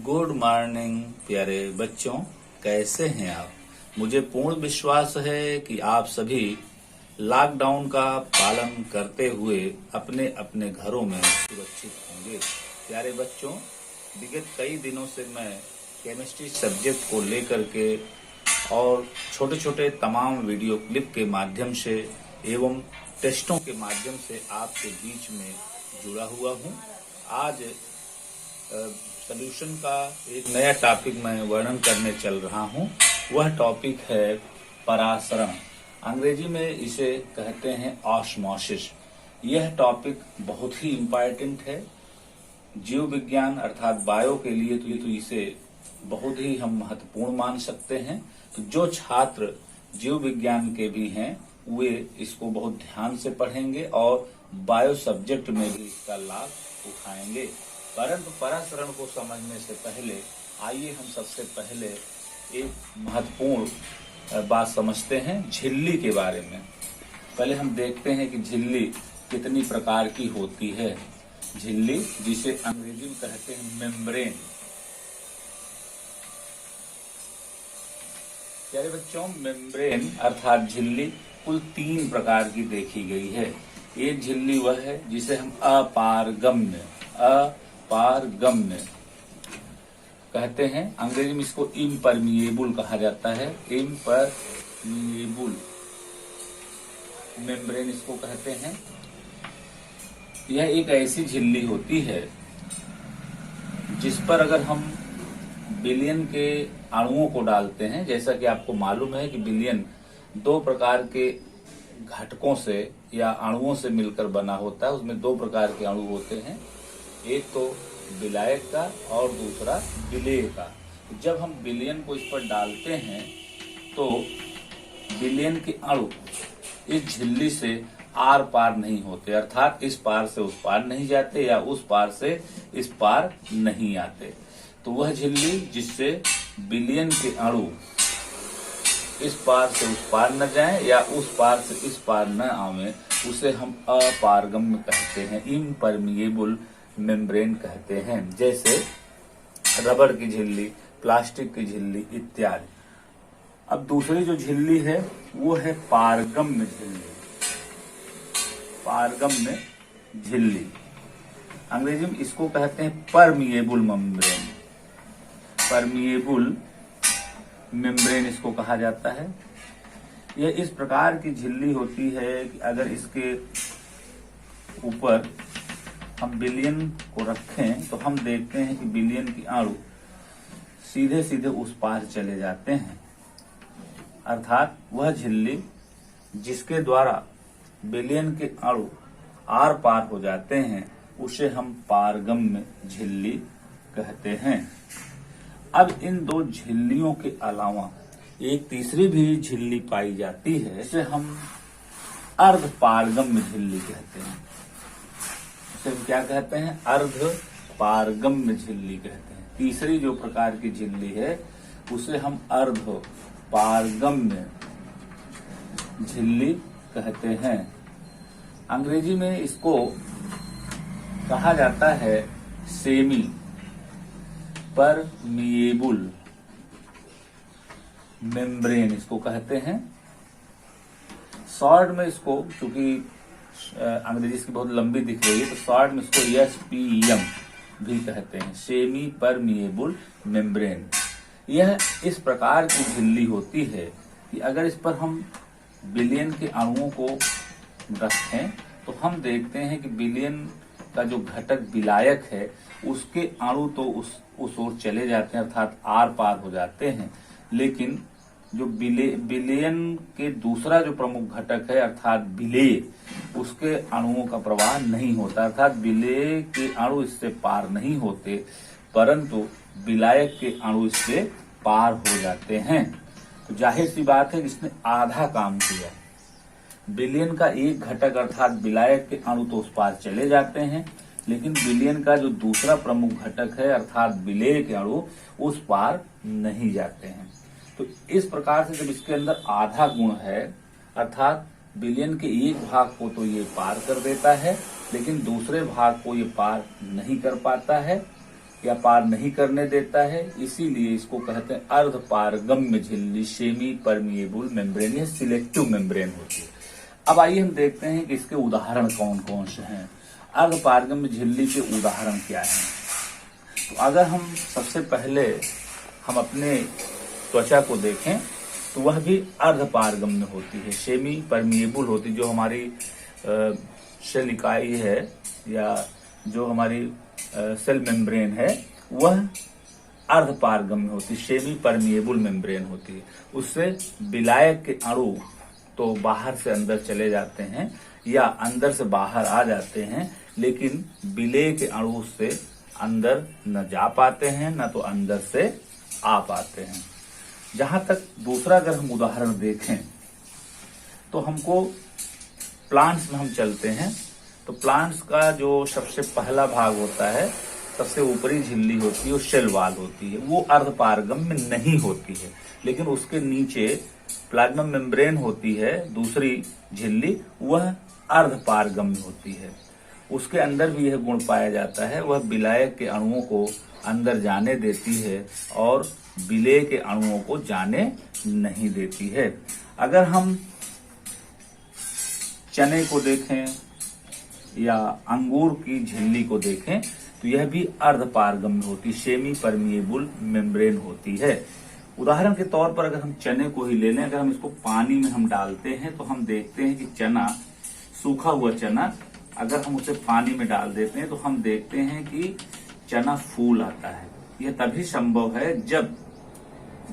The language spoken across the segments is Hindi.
गुड मॉर्निंग प्यारे बच्चों, कैसे हैं आप। मुझे पूर्ण विश्वास है कि आप सभी लॉकडाउन का पालन करते हुए अपने अपने घरों में सुरक्षित होंगे। प्यारे बच्चों, विगत कई दिनों से मैं केमिस्ट्री सब्जेक्ट को लेकर के और छोटे छोटे तमाम वीडियो क्लिप के माध्यम से एवं टेस्टों के माध्यम से आपके बीच में जुड़ा हुआ हूं। आज सॉल्यूशन का एक नया टॉपिक मैं वर्णन करने चल रहा हूं। वह टॉपिक है परासरण। अंग्रेजी में इसे कहते हैं ऑस्मोसिस। यह टॉपिक बहुत ही इम्पोर्टेंट है जीव विज्ञान अर्थात बायो के लिए, तो इसे बहुत ही हम महत्वपूर्ण मान सकते हैं। तो जो छात्र जीव विज्ञान के भी हैं वे इसको बहुत ध्यान से पढ़ेंगे और बायो सब्जेक्ट में भी इसका लाभ उठाएंगे। परंतु परासरण को समझने से पहले आइए हम सबसे पहले एक महत्वपूर्ण बात समझते हैं झिल्ली के बारे में। पहले हम देखते हैं कि झिल्ली कितनी प्रकार की होती है। झिल्ली, जिसे अंग्रेजी में कहते हैं मेम्ब्रेन। प्यारे बच्चों, मेम्ब्रेन अर्थात झिल्ली कुल 3 प्रकार की देखी गई है। एक झिल्ली वह है जिसे हम अपारगम्य कहते हैं। अंग्रेजी में इसको इम्परमिएबल कहा जाता है। इम्परमिएबल मेम्ब्रेन इसको कहते हैं। यह एक ऐसी झिल्ली होती है जिस पर अगर हम बिलियन के अणुओं को डालते हैं, जैसा कि आपको मालूम है कि बिलियन 2 प्रकार के घटकों से या अणुओं से मिलकर बना होता है। उसमें 2 प्रकार के अणु होते हैं, एक तो विलायक का और दूसरा विलेय का। जब हम बिलियन को इस पर डालते हैं तो बिलियन के अणु इस झिल्ली से आर पार नहीं होते, अर्थात इस पार से उस पार नहीं जाते या उस पार से इस पार नहीं आते। तो वह झिल्ली जिससे बिलियन के अणु इस पार से उस पार न जाएं या उस पार से इस पार न आवे, उसे हम अपारगम्य कहते हैं, इम्परमिएबल मेम्ब्रेन कहते हैं। जैसे रबर की झिल्ली, प्लास्टिक की झिल्ली इत्यादि। अब दूसरी जो झिल्ली है वो है पारगम्य झिल्ली। पारगम्य झिल्ली अंग्रेजी में इसको कहते हैं परमिएबल मेम्ब्रेन। परमिएबल मेम्ब्रेन इसको कहा जाता है। यह इस प्रकार की झिल्ली होती है कि अगर इसके ऊपर हम बिलियन को रखें तो हम देखते हैं कि बिलियन की अणु सीधे सीधे उस पार चले जाते हैं। अर्थात वह झिल्ली जिसके द्वारा बिलियन के अणु आर पार हो जाते हैं उसे हम पारगम्य झिल्ली कहते हैं। अब इन 2 झिल्लियों के अलावा एक तीसरी भी झिल्ली पाई जाती है, जिसे हम अर्ध पारगम्य झिल्ली कहते हैं। इसे हम क्या कहते हैं? अर्ध पारगम्य झिल्ली कहते हैं। तीसरी जो प्रकार की झिल्ली है उसे हम अर्ध पारगम्य झिल्ली कहते हैं। अंग्रेजी में इसको कहा जाता है सेमी परमिएबल मेम्ब्रेन इसको कहते हैं। शॉर्ट में इसको, चूंकि अंग्रेजी इसकी बहुत लंबी दिख रही है तो शॉर्ट में इसको SPM भी कहते हैं, सेमी परमिएबल मेम्ब्रेन। यह इस प्रकार की झिल्ली होती है कि अगर इस पर हम बिलियन के अणुओं को रखें तो हम देखते हैं कि बिलियन का जो घटक विलायक है उसके अणु तो उस ओर चले जाते हैं, अर्थात आर पार हो जाते हैं। लेकिन जो बिलियन के दूसरा जो प्रमुख घटक है अर्थात विलेय, उसके अणुओं का प्रवाह नहीं होता, अर्थात विलेय के अणु इससे पार नहीं होते, परंतु विलायक के अणु इससे पार हो जाते हैं। तो जाहिर सी बात है इसने आधा काम किया। बिलियन का एक घटक अर्थात विलायक के अणु तो उस पार चले जाते हैं, लेकिन बिलियन का जो दूसरा प्रमुख घटक है अर्थात विलेय के अणु उस पार नहीं जाते हैं। तो इस प्रकार से जब इसके अंदर आधा गुण है, अर्थात बिलियन के एक भाग को तो ये पार कर देता है लेकिन दूसरे भाग को ये पार नहीं कर पाता है, या पार नहीं करने देता है, इसीलिए इसको कहते हैं अर्धपारगम्य झिल्ली, सेमी परमिएबल मेम्ब्रेन। यह सिलेक्टिव मेम्ब्रेन होती है। अब आइए हम देखते हैं कि इसके उदाहरण कौन कौन से हैं। अर्धपारगम्य झिल्ली के उदाहरण क्या हैं? तो अगर हम सबसे पहले हम अपने त्वचा को देखें तो वह भी अर्धपारगम्य होती है, सेमी परमिएबल होती है। जो हमारी सेल इकाई है या जो हमारी सेल मेम्ब्रेन है वह अर्धपारगम्य होती है, सेमी परमिएबल मेम्ब्रेन होती है। उससे विलायक के अणु तो बाहर से अंदर चले जाते हैं या अंदर से बाहर आ जाते हैं, लेकिन विलेय के अणु उससे अंदर न जा पाते हैं न तो अंदर से आ पाते हैं। जहां तक दूसरा अगर हम उदाहरण देखें तो हमको प्लांट्स में हम चलते हैं तो प्लांट्स का जो सबसे पहला भाग होता है, सबसे ऊपरी झिल्ली होती है, वो सेल वॉल होती है, वो अर्धपारगम्य नहीं होती है। लेकिन उसके नीचे प्लाज्मा मेम्ब्रेन होती है, दूसरी झिल्ली, वह अर्धपारगम्य होती है। उसके अंदर भी यह गुण पाया जाता है, वह विलायक के अणुओं को अंदर जाने देती है और विलेय के अणुओं को जाने नहीं देती है। अगर हम चने को देखें या अंगूर की झिल्ली को देखें तो यह भी अर्धपारगम्य होती, सेमी परमिएबल मेम्ब्रेन होती है। उदाहरण के तौर पर अगर हम चने को ही ले लें, अगर हम इसको पानी में हम डालते हैं तो हम देखते हैं कि चना, सूखा हुआ चना, अगर हम उसे पानी में डाल देते हैं तो हम देखते हैं कि चना फूल आता है। यह तभी संभव है जब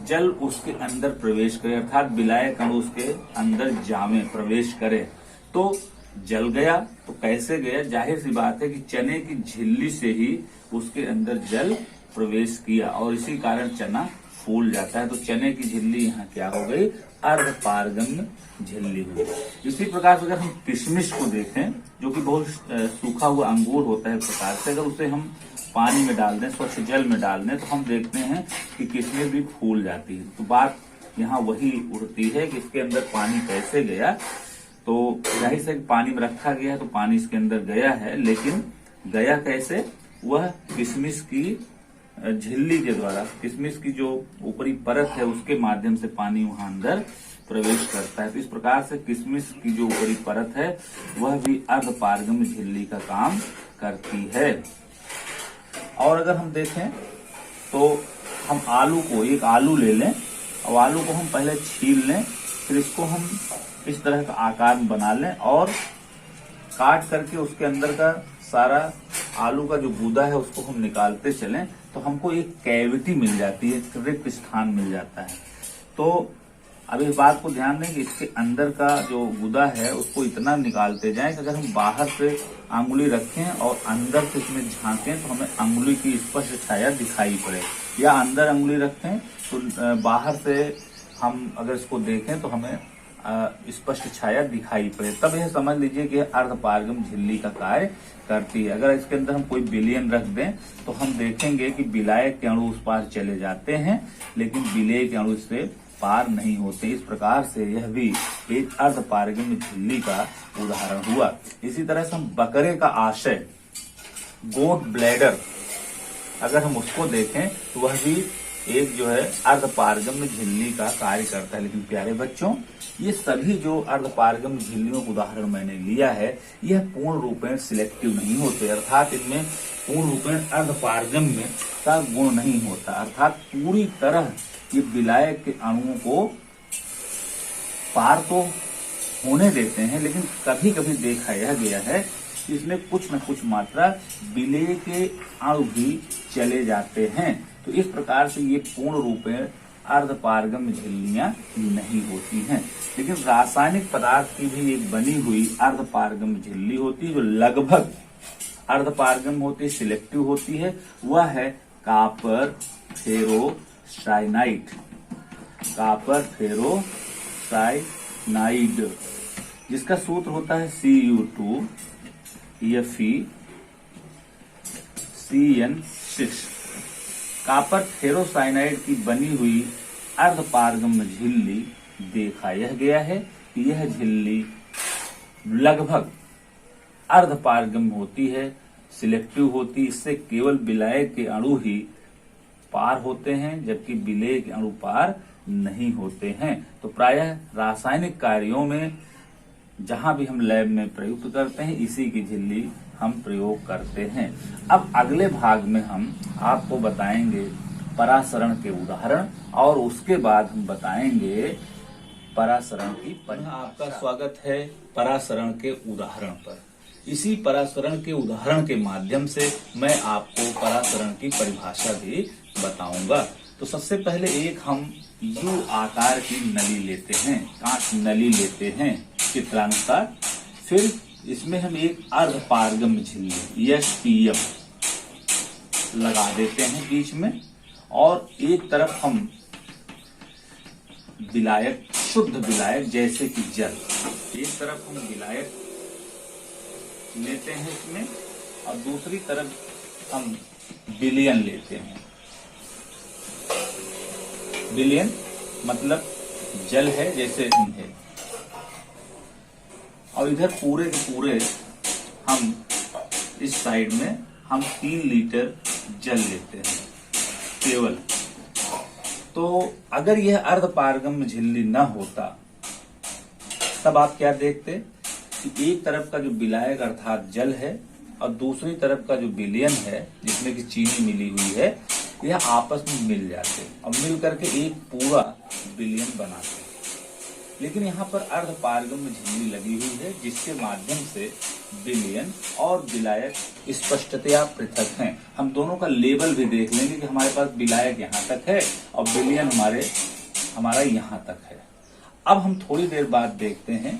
जल उसके अंदर प्रवेश करे, अर्थात विलायक अणु उसके अंदर जामे, प्रवेश करे। तो जल गया तो कैसे गया? जाहिर सी बात है कि चने की झिल्ली से ही उसके अंदर जल प्रवेश किया और इसी कारण चना फूल जाता है। तो चने की झिल्ली यहाँ क्या हो गई? अर्धपारगम्य झिल्ली हुई। इसी प्रकार से अगर हम किशमिश को देखें, जो कि बहुत सूखा हुआ अंगूर होता है प्रकार से, अगर उसे हम पानी में डाल दें, स्वच्छ जल में डाल दें, तो हम देखते हैं कि किशमिश भी फूल जाती है। तो बात यहाँ वही उड़ती है कि इसके अंदर पानी कैसे गया। तो जाहिर से पानी में रखा गया है तो पानी इसके अंदर गया है, लेकिन गया कैसे? वह किशमिश की झिल्ली के द्वारा, किशमिश की जो ऊपरी परत है उसके माध्यम से पानी वहां अंदर प्रवेश करता है। तो इस प्रकार से किशमिश की जो ऊपरी परत है वह भी अर्धपारगम्य झिल्ली का काम करती है। और अगर हम देखें तो हम आलू को, एक आलू ले लें और आलू को हम पहले छील लें, फिर इसको हम इस तरह का आकार में बना लें और काट करके उसके अंदर का सारा आलू का जो गूदा है उसको हम निकालते चलें तो हमको एक कैविटी मिल जाती है, एक रिक्त स्थान मिल जाता है। तो अब इस बात को ध्यान दें कि इसके अंदर का जो गूदा है उसको इतना निकालते जाएं कि अगर हम बाहर से अंगुली रखें और अंदर से इसमें झांकें तो हमें अंगुली की स्पष्ट छाया दिखाई पड़े, या अंदर अंगुली रखें तो बाहर से हम अगर इसको देखें तो हमें स्पष्ट छाया दिखाई पड़े। तब यह समझ लीजिए कि अर्धपारगम्य झिल्ली का कार्य करती है। अगर इसके अंदर हम कोई विलयन रख दें तो हम देखेंगे कि विलायक के अणु उस पार चले जाते हैं, लेकिन विलेय के अणु इससे पार नहीं होते। इस प्रकार से यह भी एक अर्धपारगम्य झिल्ली का उदाहरण हुआ। इसी तरह से हम बकरे का आशय, गोट ब्लैडर, अगर हम उसको देखें तो वह भी एक जो है अर्धपारगम्य झिल्ली का कार्य करता है। लेकिन प्यारे बच्चों, ये सभी जो अर्धपारगम्य झिल्लियों का उदाहरण मैंने लिया है यह पूर्ण रूपेण सिलेक्टिव नहीं होते, अर्थात इनमें पूर्ण रूपेण अर्धपारगम्य का गुण नहीं होता, अर्थात पूरी तरह ये विलायक के अणुओं को पार तो होने देते हैं, लेकिन कभी कभी देखा यह गया है कि इसमें कुछ न कुछ मात्रा विलेय के अणु भी चले जाते हैं। तो इस प्रकार से ये पूर्ण रूपेण अर्धपारगम्य झिल्लियां नहीं होती हैं। लेकिन रासायनिक पदार्थ की भी एक बनी हुई अर्धपारगम्य झिल्ली होती है जो लगभग अर्धपारगम्य होती है, सिलेक्टिव होती है। वह है कॉपर फेरोसाइनाइड, कॉपर फेरोसाइनाइड, जिसका सूत्र होता है Cu2Fe(CN6). कॉपर फेरोसाइनाइड की बनी हुई अर्धपारगम्य झिल्ली देखा यह गया है कि यह झिल्ली लगभग अर्धपारगम्य होती है, सिलेक्टिव होती, इससे केवल विलायक के अणु ही पार होते हैं, जबकि विलेय के अणु पार नहीं होते हैं। तो प्रायः रासायनिक कार्यों में जहां भी हम लैब में प्रयुक्त करते हैं, इसी की झिल्ली हम प्रयोग करते हैं। अब अगले भाग में हम आपको बताएंगे परासरण के उदाहरण, और उसके बाद हम बताएंगे परासरण की परिभाषा। आपका स्वागत है परासरण के उदाहरण पर। इसी परासरण के उदाहरण के माध्यम से मैं आपको परासरण की परिभाषा भी बताऊंगा। तो सबसे पहले एक हम यू आकार की नली लेते हैं, कांच नली लेते हैं चित्रानुसार। फिर इसमें हम एक अर्धपारगम्य झिल्ली एसपीएम लगा देते हैं बीच में, और एक तरफ हम विलायक, शुद्ध विलायक जैसे कि जल, एक तरफ हम विलायक लेते हैं इसमें, और दूसरी तरफ हम विलयन लेते हैं। विलयन मतलब जल है जैसे है, और इधर पूरे के पूरे हम इस साइड में हम 3 लीटर जल लेते हैं केवल। तो अगर यह अर्धपारगम्य झिल्ली न होता तब आप क्या देखते कि एक तरफ का जो विलायक अर्थात जल है और दूसरी तरफ का जो विलयन है जिसमें कि चीनी मिली हुई है, यह आपस में मिल जाते और मिल करके एक पूरा विलयन बनाते। लेकिन यहाँ पर अर्धपारगम्य झिल्ली लगी हुई है, जिसके माध्यम से विलयन और विलायक स्पष्टतया पृथक हैं। हम दोनों का लेवल भी देख लेंगे कि हमारे पास विलायक यहाँ तक है और विलयन हमारा यहाँ तक है। अब हम थोड़ी देर बाद देखते हैं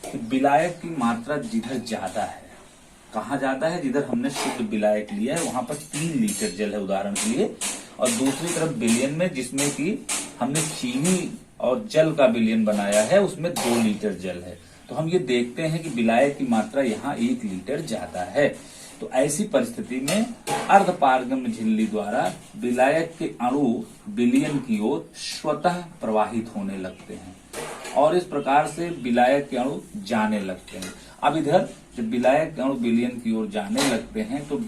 कि विलायक की मात्रा जिधर ज्यादा है, कहाँ ज्यादा है, जिधर हमने शुद्ध विलायक लिया है वहां पर 3 लीटर जल है उदाहरण के लिए, और दूसरी तरफ विलयन में जिसमें कि हमने चीनी और जल का विलयन बनाया है उसमें 2 लीटर जल है। तो हम ये देखते हैं कि विलायक की मात्रा यहाँ 1 लीटर ज्यादा है। तो ऐसी परिस्थिति में अर्धपारगम्य झिल्ली द्वारा विलायक के अणु विलयन की ओर स्वतः प्रवाहित होने लगते हैं, और इस प्रकार से विलायक के अणु जाने लगते हैं। अब इधर जब विलायक के अणु विलयन की ओर जाने लगते हैं तो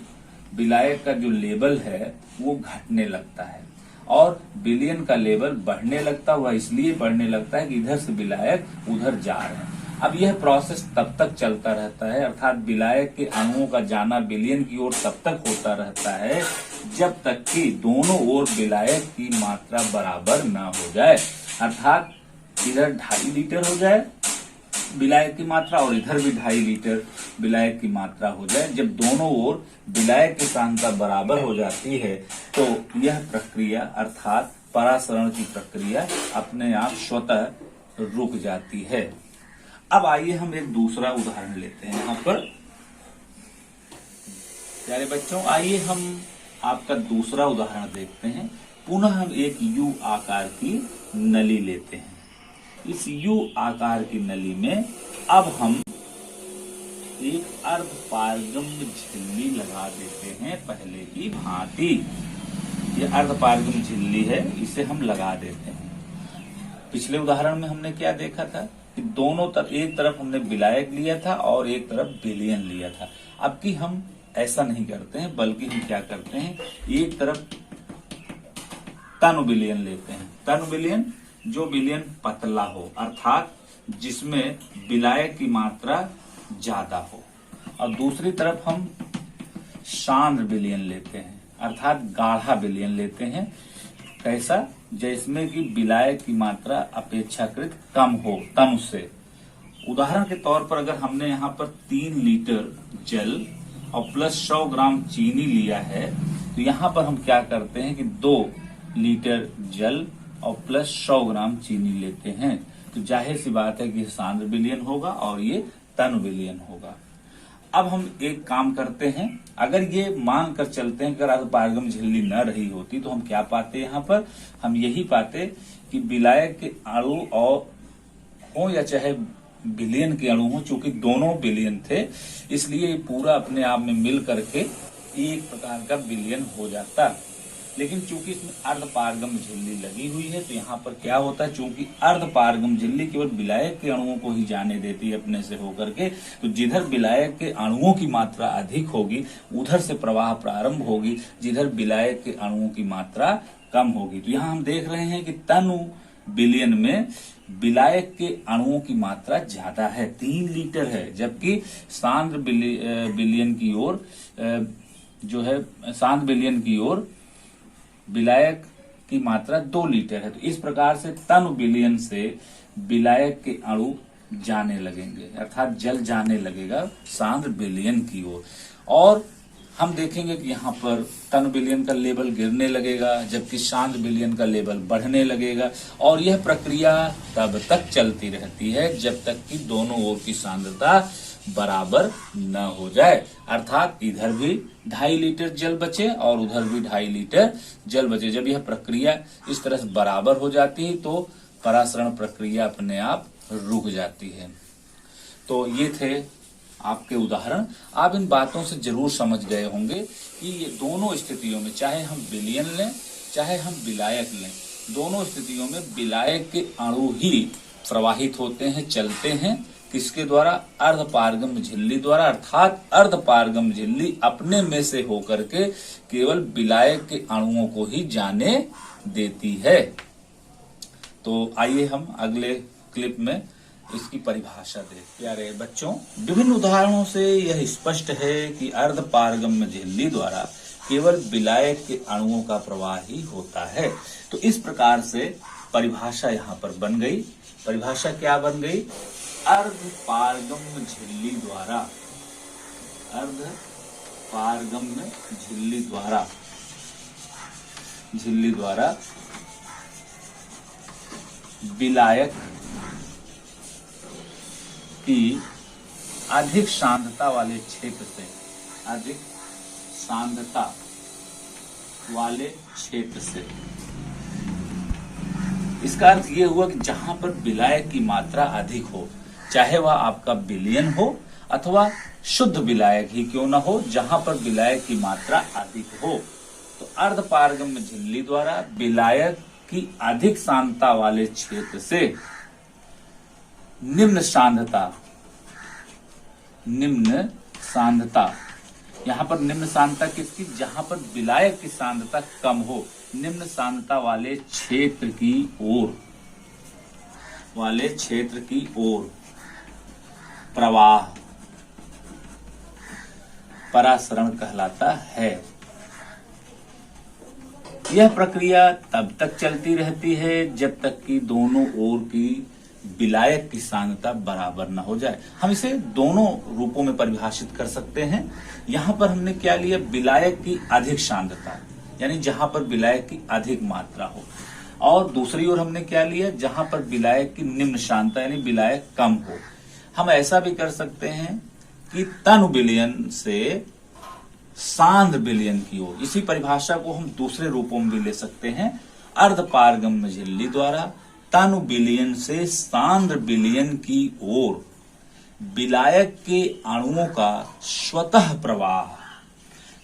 विलायक का जो लेवल है वो घटने लगता है और विलयन का लेवल बढ़ने लगता हुआ, इसलिए बढ़ने लगता है कि इधर से विलायक उधर जा रहे हैं। अब यह प्रोसेस तब तक चलता रहता है, अर्थात विलायक के अणुओं का जाना विलयन की ओर तब तक होता रहता है जब तक कि दोनों ओर विलायक की मात्रा बराबर न हो जाए, अर्थात इधर 2.5 लीटर हो जाए विलायक की मात्रा और इधर भी 2.5 लीटर विलायक की मात्रा हो जाए। जब दोनों ओर विलायक की सांद्रता बराबर हो जाती है तो यह प्रक्रिया अर्थात परासरण की प्रक्रिया अपने आप स्वतः रुक जाती है। अब आइए हम एक दूसरा उदाहरण लेते हैं। यहाँ पर प्यारे बच्चों, आइए हम आपका दूसरा उदाहरण देखते हैं। पुनः हम एक यू आकार की नली लेते हैं। इस यू आकार की नली में अब हम एक अर्धपारगम्य झिल्ली लगा देते हैं पहले की भांति। यह अर्धपारगम्य झिल्ली है, इसे हम लगा देते हैं। पिछले उदाहरण में हमने क्या देखा था कि दोनों तरफ, एक तरफ हमने विलायक लिया था और एक तरफ विलयन लिया था। अब की हम ऐसा नहीं करते हैं, बल्कि हम क्या करते हैं, एक तरफ तनु विलयन लेते हैं। तनु विलयन जो विलयन पतला हो, अर्थात जिसमें विलायक की मात्रा ज्यादा हो, और दूसरी तरफ हम सांद्र विलयन लेते हैं, अर्थात गाढ़ा विलयन लेते हैं। कैसा, जिसमें कि विलायक की मात्रा अपेक्षाकृत कम हो तनु से। उदाहरण के तौर पर अगर हमने यहाँ पर 3 लीटर जल और प्लस 100 ग्राम चीनी लिया है, तो यहाँ पर हम क्या करते हैं कि 2 लीटर जल और प्लस 100 ग्राम चीनी लेते हैं। तो जाहिर सी बात है कि सांद्र विलयन होगा और ये तनु विलयन होगा। अब हम एक काम करते हैं, अगर ये मान कर चलते हैं कि अर्धपारगम्य झिल्ली न रही होती तो हम क्या पाते, यहाँ पर हम यही पाते कि विलायक के अणु और हो या चाहे विलयन के अणु हो, चूंकि दोनों विलयन थे इसलिए ये पूरा अपने आप में मिल करके एक प्रकार का विलयन हो जाता। लेकिन चूंकि इसमें अर्धपारगम झिल्ली लगी हुई है तो यहाँ पर क्या होता है, चूंकि अर्धपारगम झिल्ली केवल विलायक के अणुओं को ही जाने देती है अपने से होकर के, तो जिधर विलायक के अणुओं की मात्रा अधिक होगी उधर से प्रवाह प्रारंभ होगी, जिधर विलायक के अणुओं की मात्रा कम होगी। तो यहाँ हम देख रहे हैं कि तनु विलयन में विलायक के अणुओं की मात्रा ज्यादा है, 3 लीटर है, जबकि सांद्र विलयन की ओर जो है सांद्र विलयन की ओर विलायक की मात्रा 2 लीटर है। तो इस प्रकार से तनु विलयन से विलायक के अणु जाने लगेंगे, अर्थात जल जाने लगेगा सांद्र विलयन की ओर। और हम देखेंगे कि यहाँ पर तनु विलयन का लेवल गिरने लगेगा जबकि सांद्र विलयन का लेवल बढ़ने लगेगा, और यह प्रक्रिया तब तक चलती रहती है जब तक कि दोनों ओर की सांद्रता बराबर न हो जाए, अर्थात इधर भी 2.5 लीटर जल बचे और उधर भी 2.5 लीटर जल बचे। जब यह प्रक्रिया इस तरह से बराबर हो जाती है तो परासरण प्रक्रिया अपने आप रुक जाती है। तो ये थे आपके उदाहरण। आप इन बातों से जरूर समझ गए होंगे कि ये दोनों स्थितियों में, चाहे हम विलयन लें चाहे हम विलायक लें, दोनों स्थितियों में विलायक के अणु ही प्रवाहित होते हैं, चलते हैं, किसके द्वारा, अर्धपारगम झिल्ली द्वारा, अर्थात अर्धपारगम झिल्ली अपने में से होकर के केवल विलायक के अणुओं को ही जाने देती है। तो आइए हम अगले क्लिप में इसकी परिभाषा दें। प्यारे बच्चों, विभिन्न उदाहरणों से यह स्पष्ट है कि अर्धपारगम झिल्ली द्वारा केवल विलायक के अणुओं का प्रवाह ही होता है। तो इस प्रकार से परिभाषा यहाँ पर बन गई। परिभाषा क्या बन गई, अर्धपारगम झिल्ली द्वारा, अर्धपारगम झिल्ली द्वारा विलायक की अधिक सांद्रता वाले क्षेत्र से, अधिक सांद्रता वाले क्षेत्र से, इसका अर्थ ये हुआ कि जहां पर विलायक की मात्रा अधिक हो, चाहे वह आपका विलयन हो अथवा शुद्ध विलायक ही क्यों ना हो, जहां पर विलायक की मात्रा अधिक हो, तो अर्धपारगम झिल्ली द्वारा विलायक की अधिक सांद्रता वाले क्षेत्र से निम्न सांद्रता, यहां पर निम्न सांद्रता किसकी, जहां पर विलायक की सांद्रता कम हो, निम्न सांद्रता वाले क्षेत्र की ओर प्रवाह परासरण कहलाता है। यह प्रक्रिया तब तक चलती रहती है जब तक कि दोनों ओर की विलायक की सांद्रता बराबर न हो जाए। हम इसे दोनों रूपों में परिभाषित कर सकते हैं। यहाँ पर हमने क्या लिया, विलायक की अधिक सांद्रता, यानी जहां पर विलायक की अधिक मात्रा हो, और दूसरी ओर हमने क्या लिया, जहां पर विलायक की निम्न सांद्रता यानी विलायक कम हो। हम ऐसा भी कर सकते हैं कि तनु विलयन से सांद्र विलयन की ओर, इसी परिभाषा को हम दूसरे रूपों में भी ले सकते हैं। अर्धपारगम झिल्ली द्वारा तनु विलयन से सांद्र विलयन की ओर विलायक के अणुओं का स्वतः प्रवाह,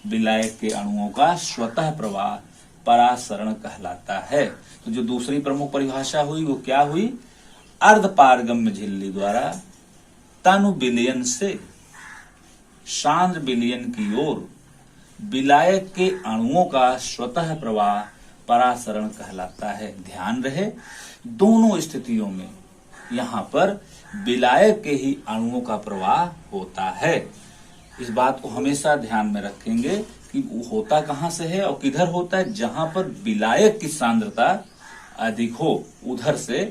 विलायक के अणुओं का स्वतः प्रवाह परासरण कहलाता है। तो जो दूसरी प्रमुख परिभाषा हुई वो क्या हुई, अर्धपारगम झिल्ली द्वारा तनु विलयन से सांद्र विलयन की ओर विलायक के अणुओं का स्वतः प्रवाह परासरण कहलाता है। ध्यान रहे, दोनों स्थितियों में यहाँ पर विलायक के ही अणुओं का प्रवाह होता है। इस बात को हमेशा ध्यान में रखेंगे कि वो होता कहां से है और किधर होता है, जहां पर विलायक की सांद्रता अधिक हो उधर से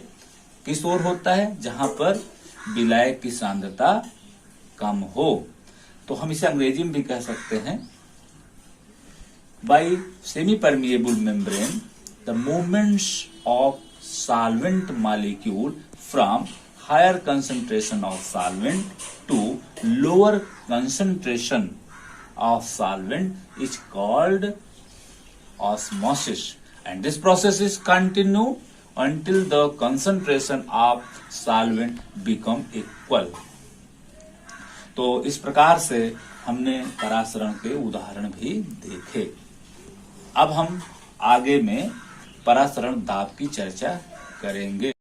किस ओर होता है, जहां पर विलायक की सांद्रता कम हो। तो हम इसे अंग्रेजी में भी कह सकते हैं, by semi permeable membrane the movements of solvent molecule from higher concentration of solvent to lower concentration of solvent is called osmosis, and this process is continue until the concentration of solvent become equal। तो इस प्रकार से हमने परासरण के उदाहरण भी देखे। अब हम आगे में परासरण दाब की चर्चा करेंगे।